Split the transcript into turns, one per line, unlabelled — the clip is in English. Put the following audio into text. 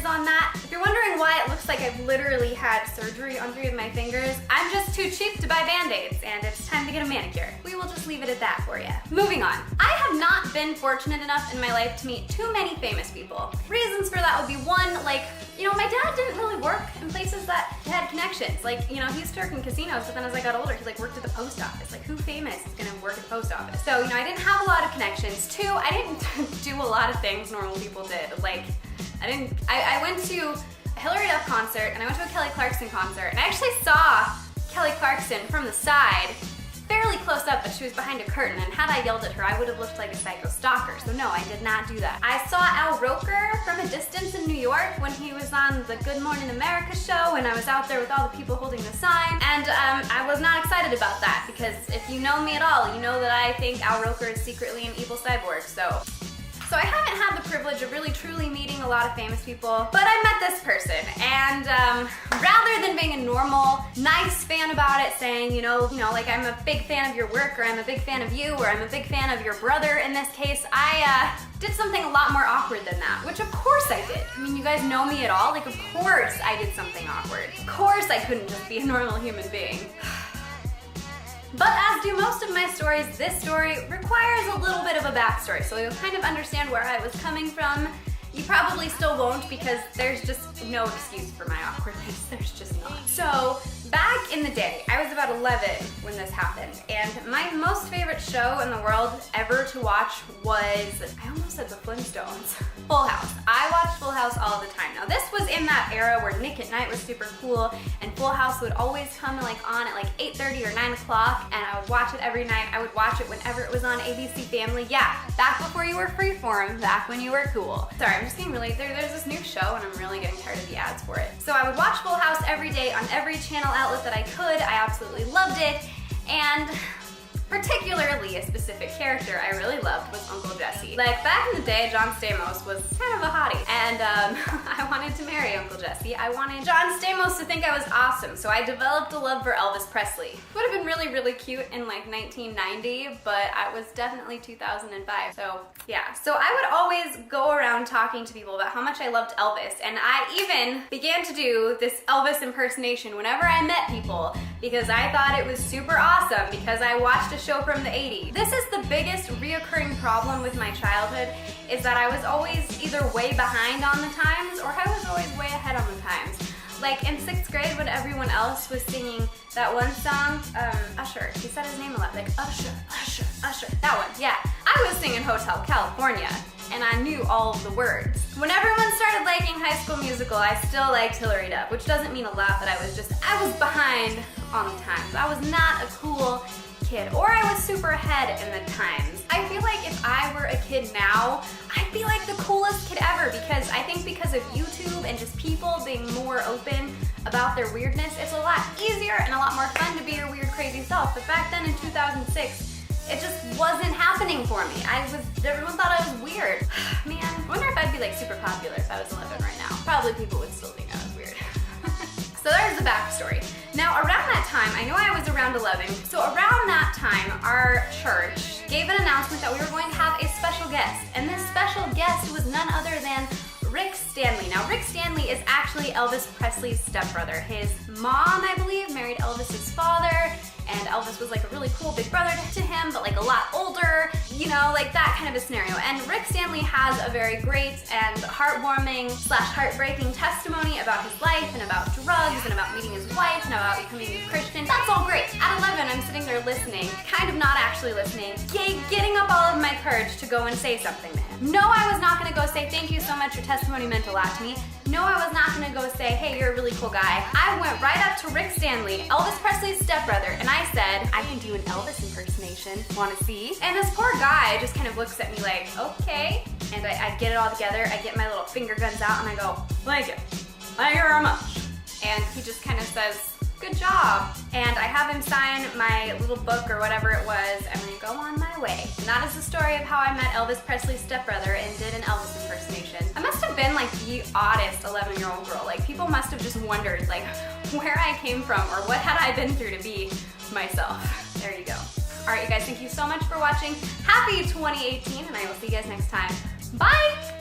on that. If you're wondering why it looks like I've literally had surgery on 3 of my fingers, I'm just too cheap to buy Band-Aids, and it's time to get a manicure. We will just leave it at that for you. Moving on. I have not been fortunate enough in my life to meet too many famous people. Reasons for that would be one, like, you know, my dad didn't really work in places that had connections. Like, you know, he used to work in casinos, but then as I got older, he like worked at the post office. Like, who famous is gonna work at the post office? So, you know, I didn't have a lot of connections. 2, I didn't do a lot of things normal people did. Like, I went to a Hillary Duff concert, and I went to a Kelly Clarkson concert, and I actually saw Kelly Clarkson from the side, fairly close up, but she was behind a curtain, and had I yelled at her, I would have looked like a psycho stalker, so no, I did not do that. I saw Al Roker from a distance in New York when he was on the Good Morning America show, and I was out there with all the people holding the sign, and I was not excited about that, because if you know me at all, you know that I think Al Roker is secretly an evil cyborg, so I haven't had the privilege of really truly meeting a lot of famous people, but I met this person, and rather than being a normal, nice fan about it, saying, you know, like I'm a big fan of your work, or I'm a big fan of you, or I'm a big fan of your brother in this case, I did something a lot more awkward than that, which of course I did. I mean, you guys know me at all? Like, of course I did something awkward. Of course I couldn't just be a normal human being. But as do most of my stories, this story requires a little bit of a backstory, so you'll kind of understand where I was coming from. You probably still won't, because there's just no excuse for my awkwardness. There's just not. So, back in the day, I was about 11 when this happened, and my most favorite show in the world ever to watch was, I almost said the Flintstones, Full House. I watched Full House all the time. Now this was in that era where Nick at Night was super cool, and Full House would always come like on at like 8:30 or 9 o'clock, and I would watch it every night. I would watch it whenever it was on ABC Family. Yeah, back before you were freeform, back when you were cool. Sorry, I'm just getting really, there's this new show and I'm really getting tired of the ads for it. So I would watch Full House every day on every channel outlet that I could. I absolutely loved it, and particularly a specific character I really loved was Uncle Jesse. Like, back in the day, John Stamos was kind of a hottie, and I wanted to marry Uncle Jesse. I wanted John Stamos to think I was awesome, so I developed a love for Elvis Presley. Would have been really, really cute in like 1990, but I was definitely 2005, so yeah. So I would always go around talking to people about how much I loved Elvis, and I even began to do this Elvis impersonation whenever I met people, because I thought it was super awesome, because I watched a show from the 80s. This is the biggest reoccurring problem with my childhood, is that I was always either way behind on the times, or I was always way ahead on the times. Like in 6th grade when everyone else was singing that one song, Usher, he said his name a lot, like Usher, Usher, Usher, that one, yeah. I was singing Hotel California, and I knew all of the words. When everyone started liking High School Musical, I still liked Hillary Duff, which doesn't mean a lot, but I was behind on the times. I was not a cool kid, or I was super ahead in the times. I feel like if I were a kid now, I'd be like the coolest kid ever, because I think because of YouTube and just people being more open about their weirdness, it's a lot easier and a lot more fun to be your weird, crazy self. But back then in 2006, it just wasn't happening for me. Everyone thought I was weird. Man, I wonder if I'd be like super popular if I was 11 right now. Probably people would still think I was weird. So there's the backstory. Now around that time, I know I was around 11, so around that time, our church gave an announcement that we were going to have a special guest, and this special guest was none other than Rick Stanley. Now Rick Stanley is actually Elvis Presley's stepbrother. His mom, I believe, married Elvis's father, and Elvis was like a really cool big brother to him, but like a lot older, you know, like that kind of a scenario. And Rick Stanley has a very great and heartwarming / heartbreaking testimony about his life and about drugs and about meeting his wife and about becoming a Christian. That's all great. At 11, I'm sitting there listening, kind of not actually listening, getting up all of my courage to go and say something to him. No, I was not gonna go say, thank you so much, your testimony meant a lot to me. No, I was not gonna go say, hey, you're a really cool guy. I went right up to Rick Stanley, Elvis Presley's stepbrother, and I said, I can do an Elvis impersonation, wanna see? And this poor guy just kind of looks at me like, okay. And I get it all together, I get my little finger guns out, and I go, thank you very much. And he just kind of says, good job. And I have him sign my little book or whatever it was, and we go on my way. And that is the story of how I met Elvis Presley's stepbrother and did an Elvis impersonation. I must have been like the oddest 11-year-old girl. Like, people must have just wondered like where I came from or what had I been through to be myself. There you go. All right, you guys, thank you so much for watching. Happy 2018, and I will see you guys next time. Bye!